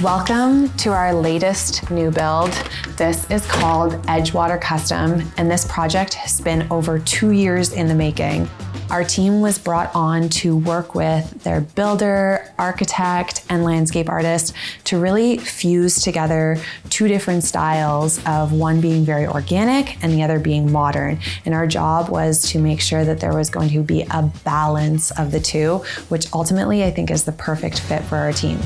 Welcome to our latest new build. This is called Edgewater Custom, and this project has been over 2 years in the making. Our team was brought on to work with their builder, architect, and landscape artist to really fuse together two different styles of one being very organic and the other being modern. And our job was to make sure that there was going to be a balance of the two, which ultimately I think is the perfect fit for our team.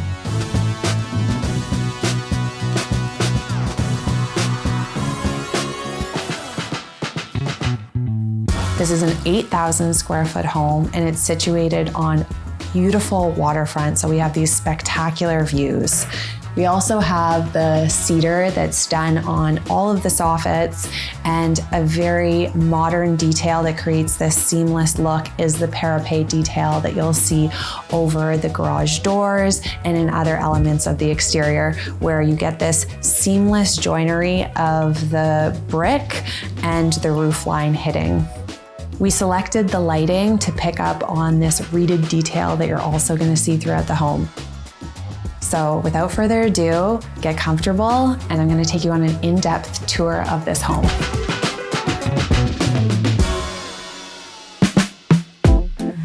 This is an 8,000 square foot home, and it's situated on beautiful waterfront, so we have these spectacular views. We also have the cedar that's done on all of the soffits, and a very modern detail that creates this seamless look is the parapet detail that you'll see over the garage doors and in other elements of the exterior, where you get this seamless joinery of the brick and the roof line hitting. We selected the lighting to pick up on this reeded detail that you're also going to see throughout the home. So without further ado, get comfortable, and I'm going to take you on an in-depth tour of this home.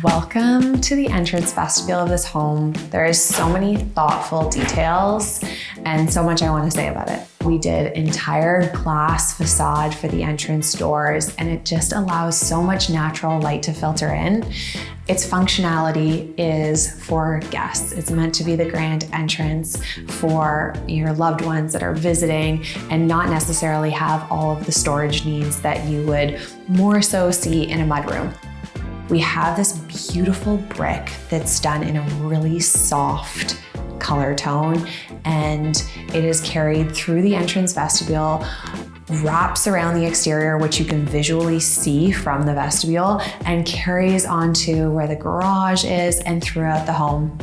Welcome to the entrance vestibule of this home. There is so many thoughtful details and so much I want to say about it. We did entire glass facade for the entrance doors, and it just allows so much natural light to filter in. Its functionality is for guests. It's meant to be the grand entrance for your loved ones that are visiting and not necessarily have all of the storage needs that you would more so see in a mudroom. We have this beautiful brick that's done in a really soft color tone, and it is carried through the entrance vestibule, wraps around the exterior, which you can visually see from the vestibule, and carries onto where the garage is and throughout the home.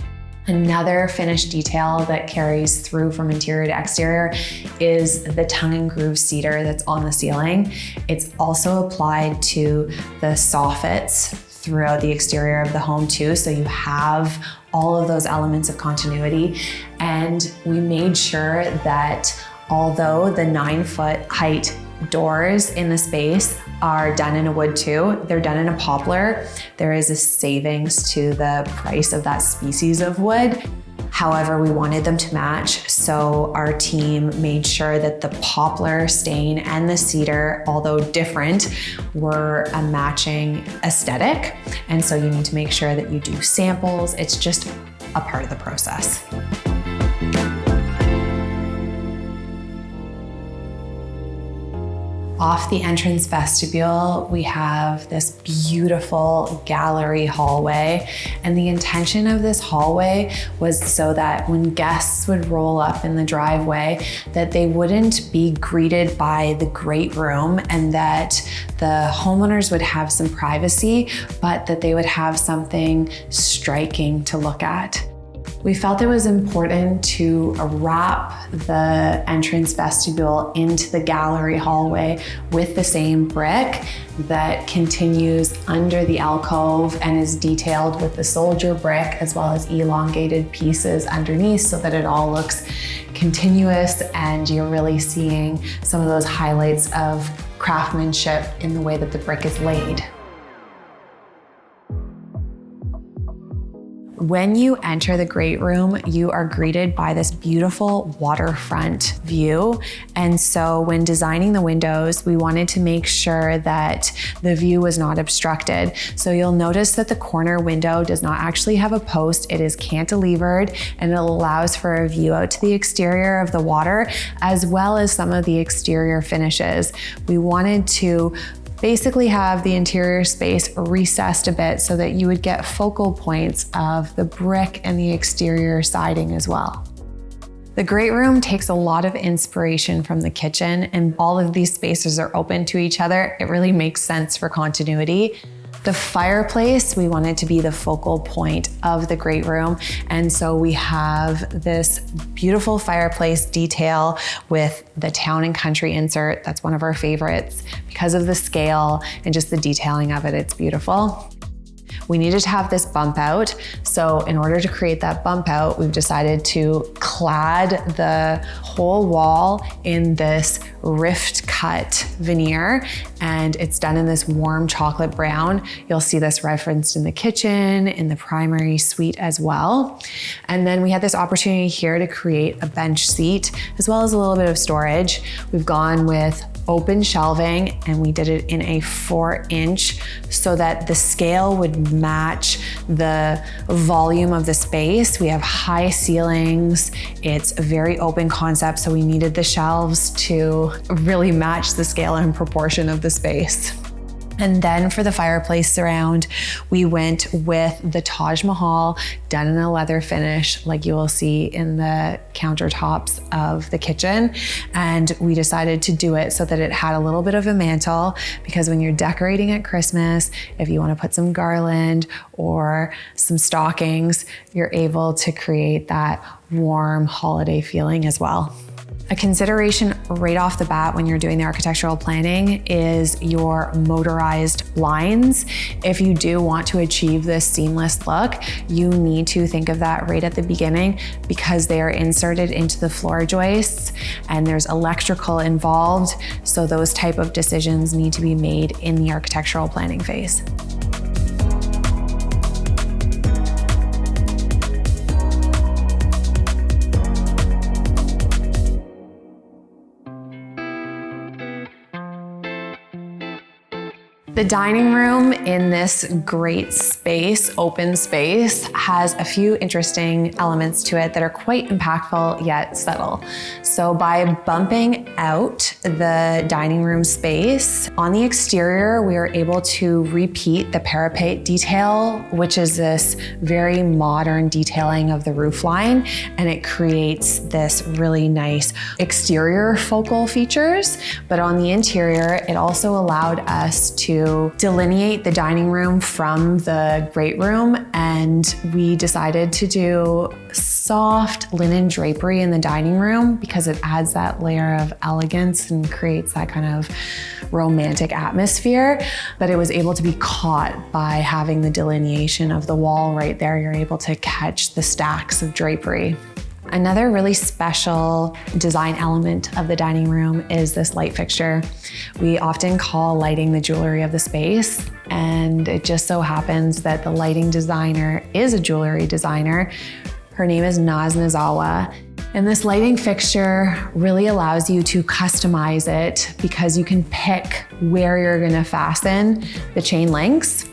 Another finished detail that carries through from interior to exterior is the tongue and groove cedar that's on the ceiling. It's also applied to the soffits throughout the exterior of the home too, so you have all of those elements of continuity. And we made sure that although the 9-foot height doors in the space are done in a wood too, they're done in a poplar. There is a savings to the price of that species of wood. However, we wanted them to match, so our team made sure that the poplar stain and the cedar, although different, were a matching aesthetic. And so you need to make sure that you do samples. It's just a part of the process. Off the entrance vestibule, we have this beautiful gallery hallway. And the intention of this hallway was so that when guests would roll up in the driveway, that they wouldn't be greeted by the great room, and that the homeowners would have some privacy, but that they would have something striking to look at. We felt it was important to wrap the entrance vestibule into the gallery hallway with the same brick that continues under the alcove and is detailed with the soldier brick as well as elongated pieces underneath, so that it all looks continuous and you're really seeing some of those highlights of craftsmanship in the way that the brick is laid. When you enter the great room, you are greeted by this beautiful waterfront view. And so when designing the windows, we wanted to make sure that the view was not obstructed. So you'll notice that the corner window does not actually have a post. It is cantilevered, and it allows for a view out to the exterior of the water, as well as some of the exterior finishes. We wanted to basically have the interior space recessed a bit so that you would get focal points of the brick and the exterior siding as well. The great room takes a lot of inspiration from the kitchen, and all of these spaces are open to each other. It really makes sense for continuity. The fireplace, we wanted to be the focal point of the great room. And so we have this beautiful fireplace detail with the town and country insert. That's one of our favorites because of the scale and just the detailing of it. It's beautiful. We needed to have this bump out. So in order to create that bump out, we've decided to clad the whole wall in this rift cut veneer, and it's done in this warm chocolate brown. You'll see this referenced in the kitchen, in the primary suite as well. And then we had this opportunity here to create a bench seat, as well as a little bit of storage. We've gone with open shelving, and we did it in a 4-inch so that the scale would match the volume of the space. We have high ceilings. It's a very open concept, so we needed the shelves to really match the scale and proportion of the space. And then for the fireplace surround, we went with the Taj Mahal done in a leather finish, like you will see in the countertops of the kitchen. And we decided to do it so that it had a little bit of a mantle, because when you're decorating at Christmas, if you want to put some garland or some stockings, you're able to create that warm holiday feeling as well. A consideration right off the bat when you're doing the architectural planning is your motorized blinds. If you do want to achieve this seamless look, you need to think of that right at the beginning, because they are inserted into the floor joists and there's electrical involved. So those type of decisions need to be made in the architectural planning phase. The dining room in this great space, open space, has a few interesting elements to it that are quite impactful yet subtle. So by bumping out the dining room space, on the exterior, we are able to repeat the parapet detail, which is this very modern detailing of the roofline, and it creates this really nice exterior focal features. But on the interior, it also allowed us to delineate the dining room from the great room, and we decided to do soft linen drapery in the dining room because it adds that layer of elegance and creates that kind of romantic atmosphere. But it was able to be caught by having the delineation of the wall right there. You're able to catch the stacks of drapery. Another really special design element of the dining room is this light fixture. We often call lighting the jewelry of the space, and it just so happens that the lighting designer is a jewelry designer. Her name is Naz Nazawa. And this lighting fixture really allows you to customize it because you can pick where you're gonna fasten the chain links.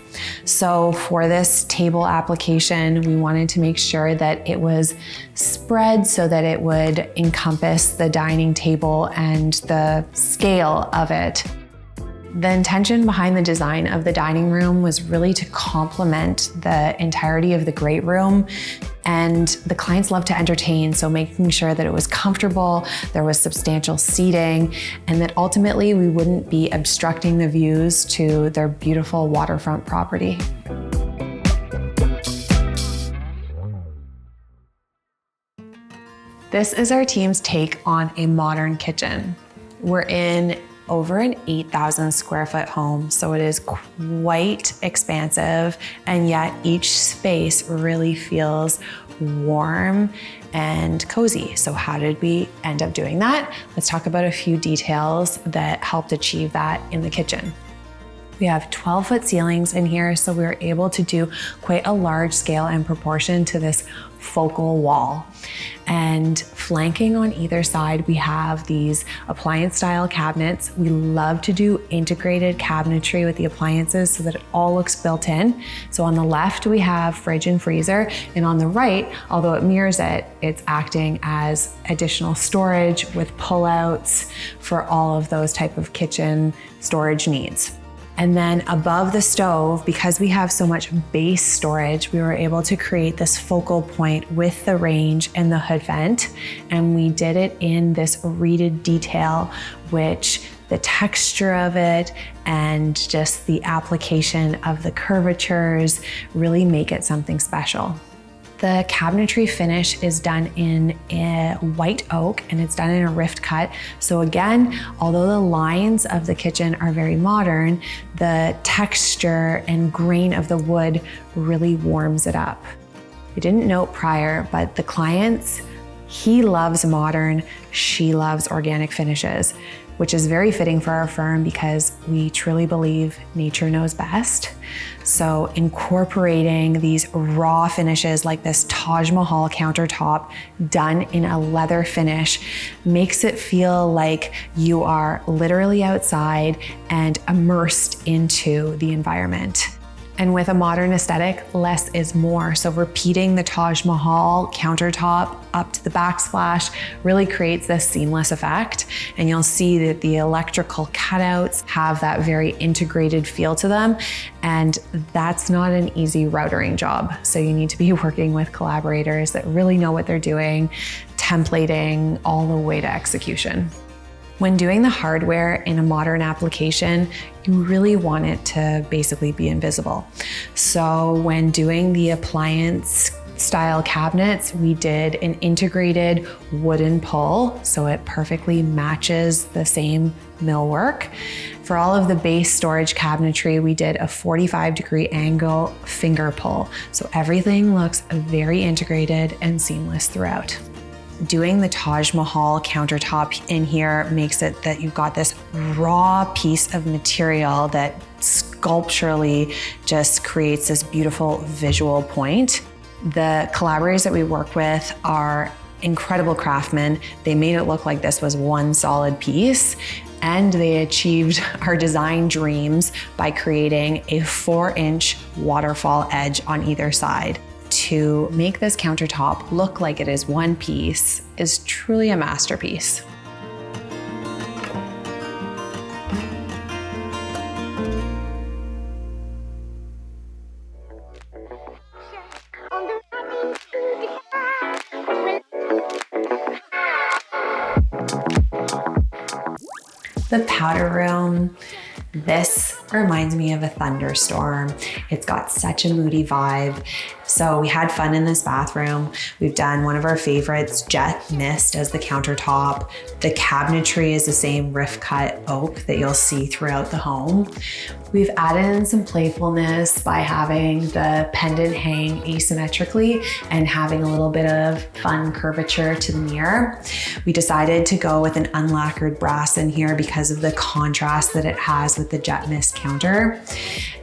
So for this table application, we wanted to make sure that it was spread so that it would encompass the dining table and the scale of it. The intention behind the design of the dining room was really to complement the entirety of the great room. And the clients love to entertain, so making sure that it was comfortable, there was substantial seating, and that ultimately we wouldn't be obstructing the views to their beautiful waterfront property. This is our team's take on a modern kitchen. We're in over an 8,000 square foot home, so it is quite expansive, and yet each space really feels warm and cozy. So how did we end up doing that? Let's talk about a few details that helped achieve that in the kitchen. We have 12-foot ceilings in here, so we were able to do quite a large scale and proportion to this focal wall. And flanking on either side, we have these appliance style cabinets. We love to do integrated cabinetry with the appliances so that it all looks built in. So on the left, we have fridge and freezer, and on the right, although it mirrors it, it's acting as additional storage with pullouts for all of those type of kitchen storage needs. And then above the stove, because we have so much base storage, we were able to create this focal point with the range and the hood vent. And we did it in this reeded detail, which the texture of it and just the application of the curvatures really make it something special. The cabinetry finish is done in a white oak and it's done in a rift cut. So again, although the lines of the kitchen are very modern, the texture and grain of the wood really warms it up. I didn't note prior, but the clients, he loves modern, she loves organic finishes, which is very fitting for our firm because we truly believe nature knows best. So incorporating these raw finishes like this Taj Mahal countertop done in a leather finish makes it feel like you are literally outside and immersed into the environment. And with a modern aesthetic, less is more. So repeating the Taj Mahal countertop up to the backsplash really creates this seamless effect. And you'll see that the electrical cutouts have that very integrated feel to them. And that's not an easy routering job. So you need to be working with collaborators that really know what they're doing, templating all the way to execution. When doing the hardware in a modern application, you really want it to basically be invisible. So when doing the appliance style cabinets, we did an integrated wooden pull, so it perfectly matches the same millwork. For all of the base storage cabinetry, we did a 45-degree angle finger pull. So everything looks very integrated and seamless throughout. Doing the Taj Mahal countertop in here makes it that you've got this raw piece of material that sculpturally just creates this beautiful visual point. The collaborators that we work with are incredible craftsmen. They made it look like this was one solid piece, and they achieved our design dreams by creating a 4-inch waterfall edge on either side. To make this countertop look like it is one piece is truly a masterpiece. The powder room. This reminds me of a thunderstorm. It's got such a moody vibe. So we had fun in this bathroom. We've done one of our favorites, jet mist as the countertop. The cabinetry is the same rift cut oak that you'll see throughout the home. We've added in some playfulness by having the pendant hang asymmetrically and having a little bit of fun curvature to the mirror. We decided to go with an unlacquered brass in here because of the contrast that it has with the jet mist counter.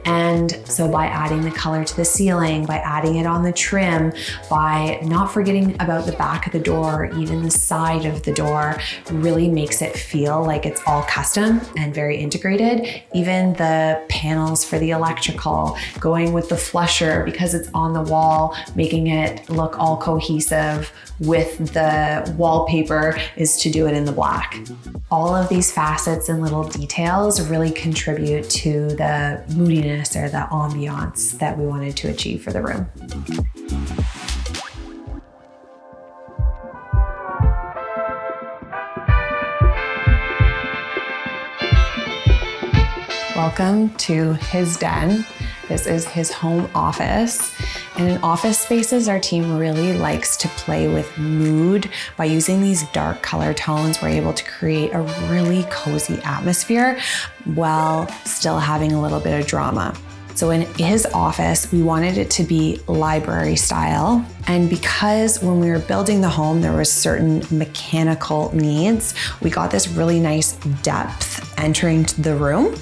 And so by adding the color to the ceiling, by adding it on the trim, by not forgetting about the back of the door, even the side of the door, really makes it feel like it's all custom and very integrated. Even the panels for the electrical, going with the flusher because it's on the wall, making it look all cohesive with the wallpaper is to do it in the black. All of these facets and little details really contribute to the moodiness or the ambiance that we wanted to achieve for the room. Welcome to his den. This is his home office. And in office spaces, our team really likes to play with mood. By using these dark color tones, we're able to create a really cozy atmosphere while still having a little bit of drama. So in his office, we wanted it to be library style. And because when we were building the home, there was certain mechanical needs, we got this really nice depth entering the room.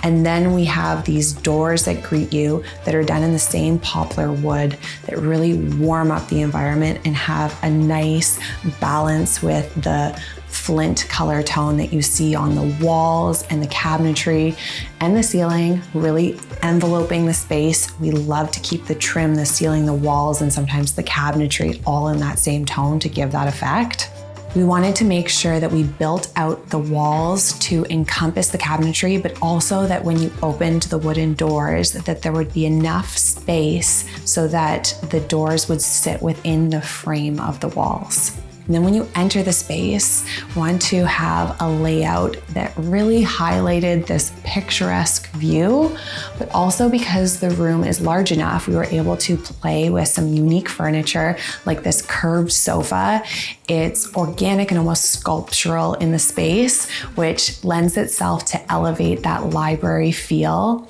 And then we have these doors that greet you that are done in the same poplar wood that really warm up the environment and have a nice balance with the flint color tone that you see on the walls and the cabinetry and the ceiling, really enveloping the space. We love to keep the trim, the ceiling, the walls, and sometimes the cabinetry all in that same tone to give that effect. We wanted to make sure that we built out the walls to encompass the cabinetry, but also that when you opened the wooden doors, that there would be enough space so that the doors would sit within the frame of the walls. And then when you enter the space, we want to have a layout that really highlighted this picturesque view, but also because the room is large enough, we were able to play with some unique furniture like this curved sofa. It's organic and almost sculptural in the space, which lends itself to elevate that library feel.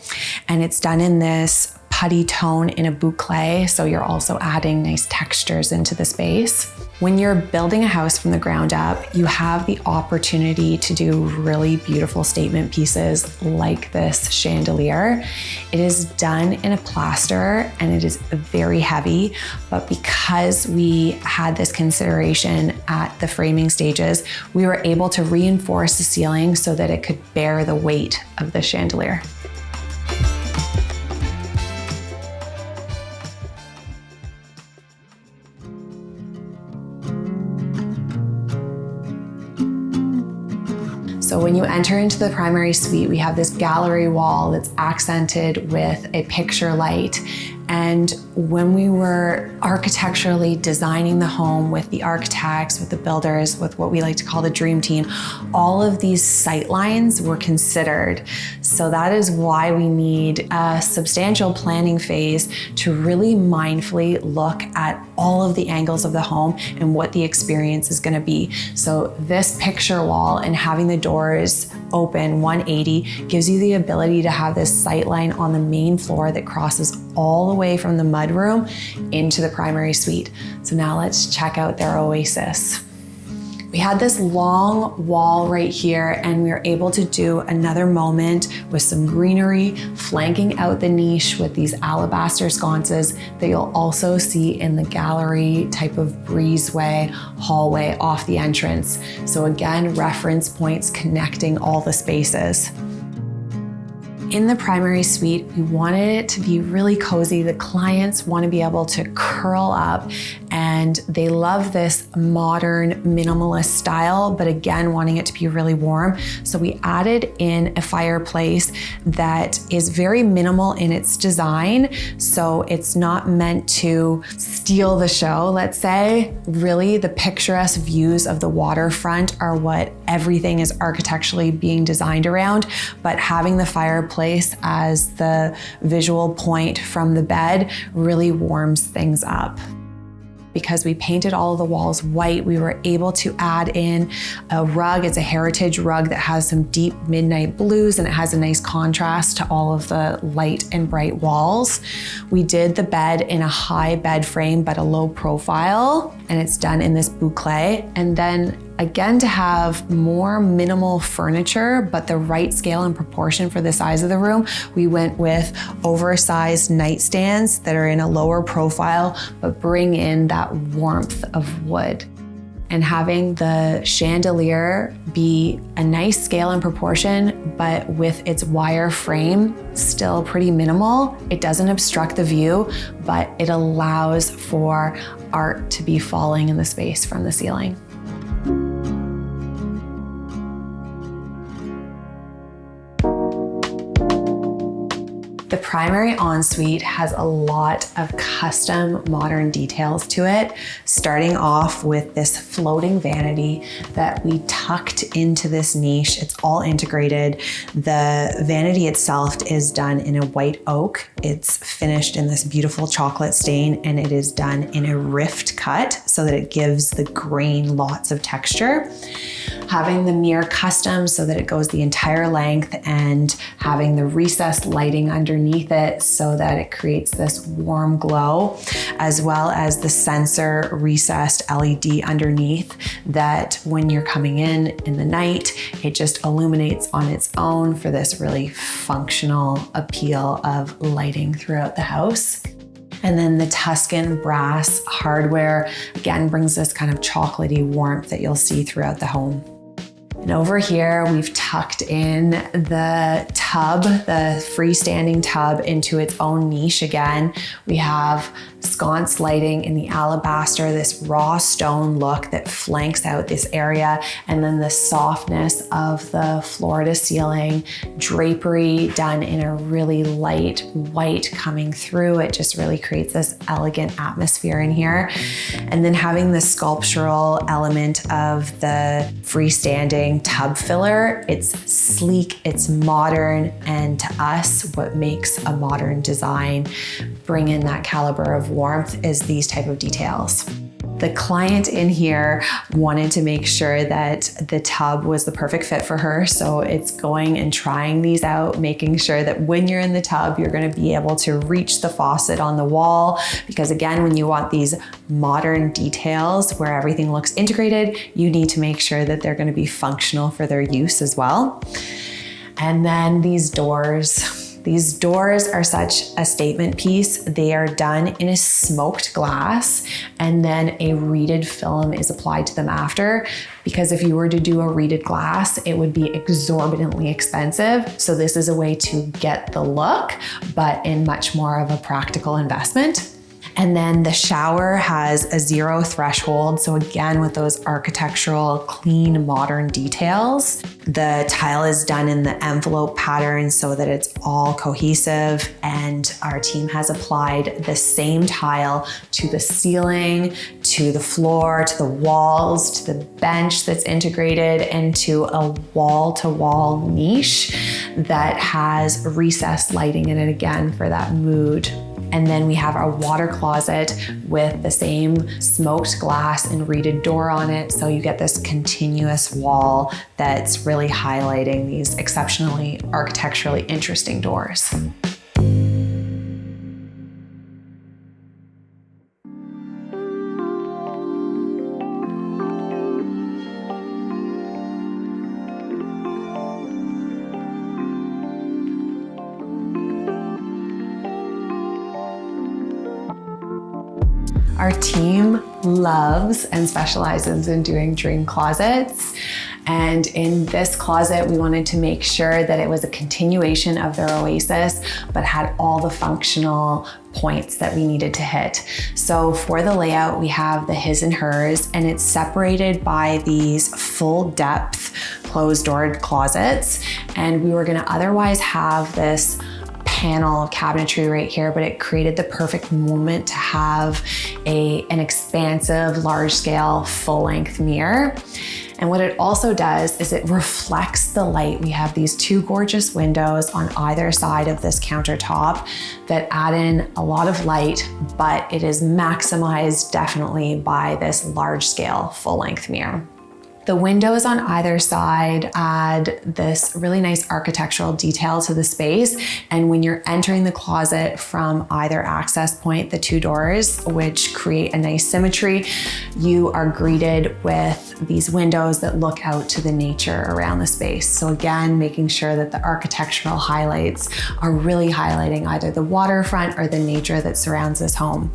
And it's done in this putty tone in a boucle, so you're also adding nice textures into the space. When you're building a house from the ground up, you have the opportunity to do really beautiful statement pieces like this chandelier. It is done in a plaster and it is very heavy, but because we had this consideration at the framing stages, we were able to reinforce the ceiling so that it could bear the weight of the chandelier. So when you enter into the primary suite, we have this gallery wall that's accented with a picture light. And when we were architecturally designing the home with the architects, with the builders, with what we like to call the dream team, all of these sight lines were considered. So that is why we need a substantial planning phase to really mindfully look at all of the angles of the home and what the experience is going to be. So this picture wall and having the doors open 180 gives you the ability to have this sight line on the main floor that crosses all the way from the mudroom into the primary suite. So now let's check out their oasis. We had this long wall right here and we were able to do another moment with some greenery flanking out the niche with these alabaster sconces that you'll also see in the gallery type of breezeway hallway off the entrance. So again, reference points connecting all the spaces. In the primary suite, we wanted it to be really cozy. The clients want to be able to curl up and they love this modern minimalist style, but again, wanting it to be really warm. So we added in a fireplace that is very minimal in its design. So it's not meant to steal the show, let's say. Really, the picturesque views of the waterfront are what everything is architecturally being designed around, but having the fireplace as the visual point from the bed really warms things up. Because we painted all of the walls white, we were able to add in a rug. It's a heritage rug that has some deep midnight blues and it has a nice contrast to all of the light and bright walls. We did the bed in a high bed frame, but a low profile, and it's done in this boucle. And then again, to have more minimal furniture, but the right scale and proportion for the size of the room, we went with oversized nightstands that are in a lower profile, but bring in that warmth of wood. And having the chandelier be a nice scale and proportion, but with its wire frame still pretty minimal. It doesn't obstruct the view, but it allows for art to be falling in the space from the ceiling. The primary ensuite has a lot of custom modern details to it, starting off with this floating vanity that we tucked into this niche. It's all integrated. The vanity itself is done in a white oak. It's finished in this beautiful chocolate stain, and it is done in a rift cut so that it gives the grain lots of texture. Having the mirror custom so that it goes the entire length, and having the recessed lighting underneath it so that it creates this warm glow, as well as the sensor recessed LED underneath that when you're coming in the night, it just illuminates on its own for this really functional appeal of lighting throughout the house. And then the Tuscan brass hardware again brings this kind of chocolatey warmth that you'll see throughout the home. And over here, we've tucked in the tub, the freestanding tub, into its own niche again. We have sconce lighting in the alabaster, this raw stone look that flanks out this area, and then the softness of the floor to ceiling drapery done in a really light white coming through. It just really creates this elegant atmosphere in here. And then having the sculptural element of the freestanding tub filler. It's sleek, it's modern, and to us, what makes a modern design bring in that caliber of warmth is these type of details. The client in here wanted to make sure that the tub was the perfect fit for her. So it's going and trying these out, making sure that when you're in the tub, you're going to be able to reach the faucet on the wall. Because again, when you want these modern details where everything looks integrated, you need to make sure that they're going to be functional for their use as well. And then these doors. These doors are such a statement piece. They are done in a smoked glass, and then a reeded film is applied to them after, because if you were to do a reeded glass, it would be exorbitantly expensive. So this is a way to get the look, but in much more of a practical investment. And then the shower has a 0 threshold. So again, with those architectural, clean, modern details. The tile is done in the envelope pattern so that it's all cohesive. And our team has applied the same tile to the ceiling, to the floor, to the walls, to the bench that's integrated into a wall-to-wall niche that has recessed lighting in it again for that mood. And then we have our water closet with the same smoked glass and reeded door on it. So you get this continuous wall that's really highlighting these exceptionally architecturally interesting doors. Our team loves and specializes in doing dream closets. And in this closet, we wanted to make sure that it was a continuation of their oasis, but had all the functional points that we needed to hit. So for the layout, we have the his and hers, and it's separated by these full depth closed doored closets. And we were gonna otherwise have this panel of cabinetry right here, but it created the perfect moment to have an expansive, large-scale, full-length mirror. And what it also does is it reflects the light. We have these 2 gorgeous windows on either side of this countertop that add in a lot of light, but it is maximized definitely by this large-scale, full-length mirror. The windows on either side add this really nice architectural detail to the space. And when you're entering the closet from either access point, the 2 doors, which create a nice symmetry, you are greeted with these windows that look out to the nature around the space. So again, making sure that the architectural highlights are really highlighting either the waterfront or the nature that surrounds this home.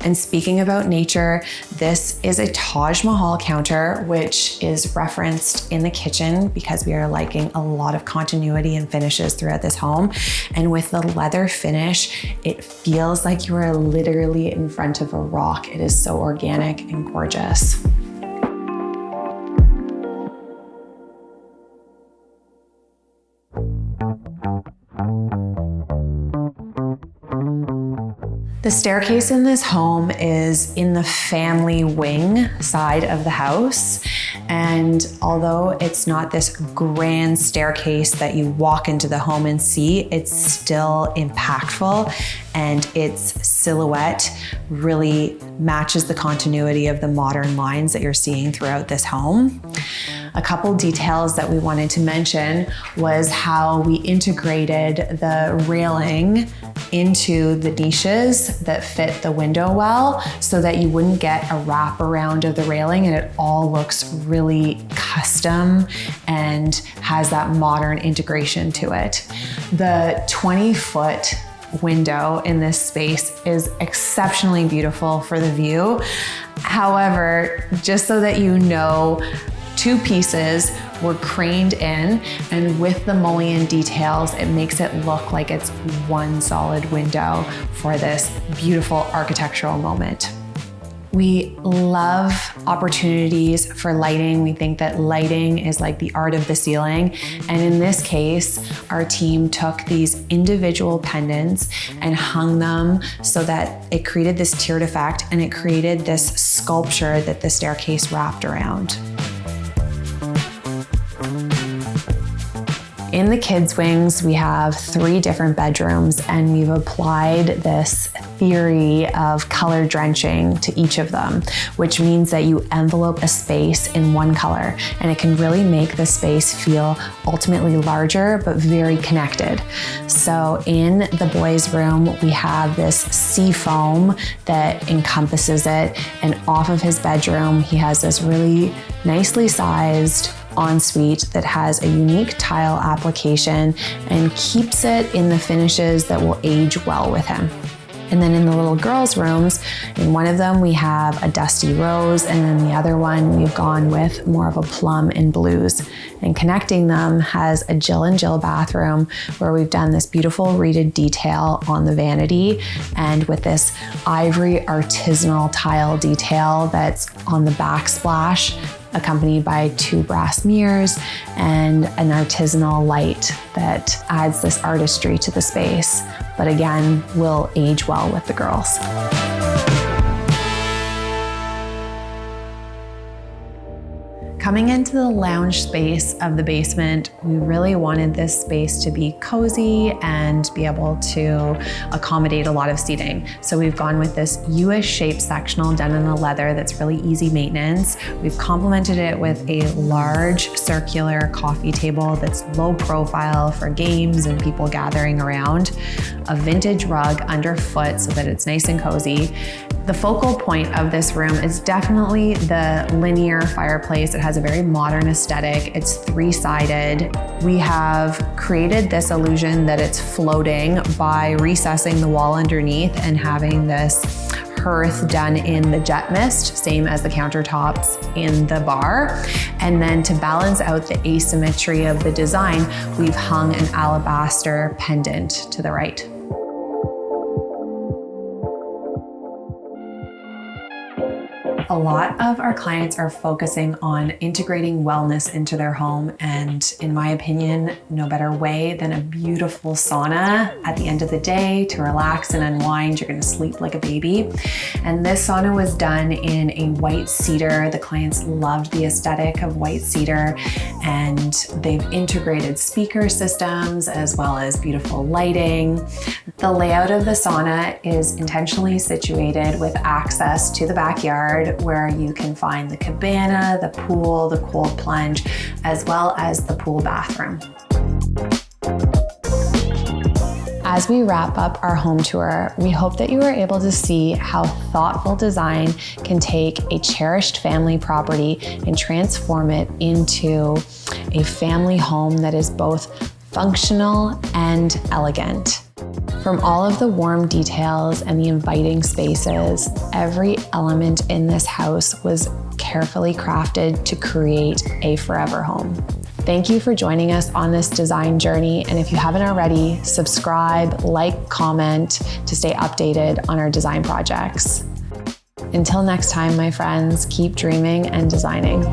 And speaking about nature, this is a Taj Mahal counter, which is referenced in the kitchen because we are liking a lot of continuity and finishes throughout this home. And with the leather finish, it feels like you are literally in front of a rock. It is so organic and gorgeous. The staircase in this home is in the family wing side of the house. And although it's not this grand staircase that you walk into the home and see, it's still impactful, and its silhouette really matches the continuity of the modern lines that you're seeing throughout this home. A couple details that we wanted to mention was how we integrated the railing into the niches that fit the window well, so that you wouldn't get a wrap around of the railing, and it all looks really custom and has that modern integration to it. The 20-foot window in this space is exceptionally beautiful for the view. However, just so that you know, 2 pieces were craned in, and with the mullion details, it makes it look like it's one solid window for this beautiful architectural moment. We love opportunities for lighting. We think that lighting is like the art of the ceiling. And in this case, our team took these individual pendants and hung them so that it created this tiered effect, and it created this sculpture that the staircase wrapped around. In the kids' wings, we have 3 different bedrooms, and we've applied this theory of color drenching to each of them, which means that you envelope a space in one color, and it can really make the space feel ultimately larger, but very connected. So in the boys' room, we have this sea foam that encompasses it, and off of his bedroom, he has this really nicely sized Ensuite that has a unique tile application and keeps it in the finishes that will age well with him. And then in the little girls' rooms, in one of them we have a dusty rose, and then the other one we've gone with more of a plum and blues. And connecting them has a Jill and Jill bathroom where we've done this beautiful reeded detail on the vanity, and with this ivory artisanal tile detail that's on the backsplash, accompanied by 2 brass mirrors and an artisanal light that adds this artistry to the space, but again, will age well with the girls. Coming into the lounge space of the basement, we really wanted this space to be cozy and be able to accommodate a lot of seating. So we've gone with this U-ish shaped sectional done in a leather that's really easy maintenance. We've complemented it with a large circular coffee table that's low profile for games and people gathering around, a vintage rug underfoot so that it's nice and cozy. The focal point of this room is definitely the linear fireplace. It has a very modern aesthetic. It's 3-sided. We have created this illusion that it's floating by recessing the wall underneath and having this hearth done in the jet mist, same as the countertops in the bar. And then to balance out the asymmetry of the design, we've hung an alabaster pendant to the right. A lot of our clients are focusing on integrating wellness into their home, and in my opinion, no better way than a beautiful sauna at the end of the day to relax and unwind. You're gonna sleep like a baby. And this sauna was done in a white cedar. The clients loved the aesthetic of white cedar, and they've integrated speaker systems as well as beautiful lighting. The layout of the sauna is intentionally situated with access to the backyard, where you can find the cabana, the pool, the cold plunge, as well as the pool bathroom. As we wrap up our home tour, we hope that you are able to see how thoughtful design can take a cherished family property and transform it into a family home that is both functional and elegant. From all of the warm details and the inviting spaces, every element in this house was carefully crafted to create a forever home. Thank you for joining us on this design journey. And if you haven't already, subscribe, like, comment to stay updated on our design projects. Until next time, my friends, keep dreaming and designing.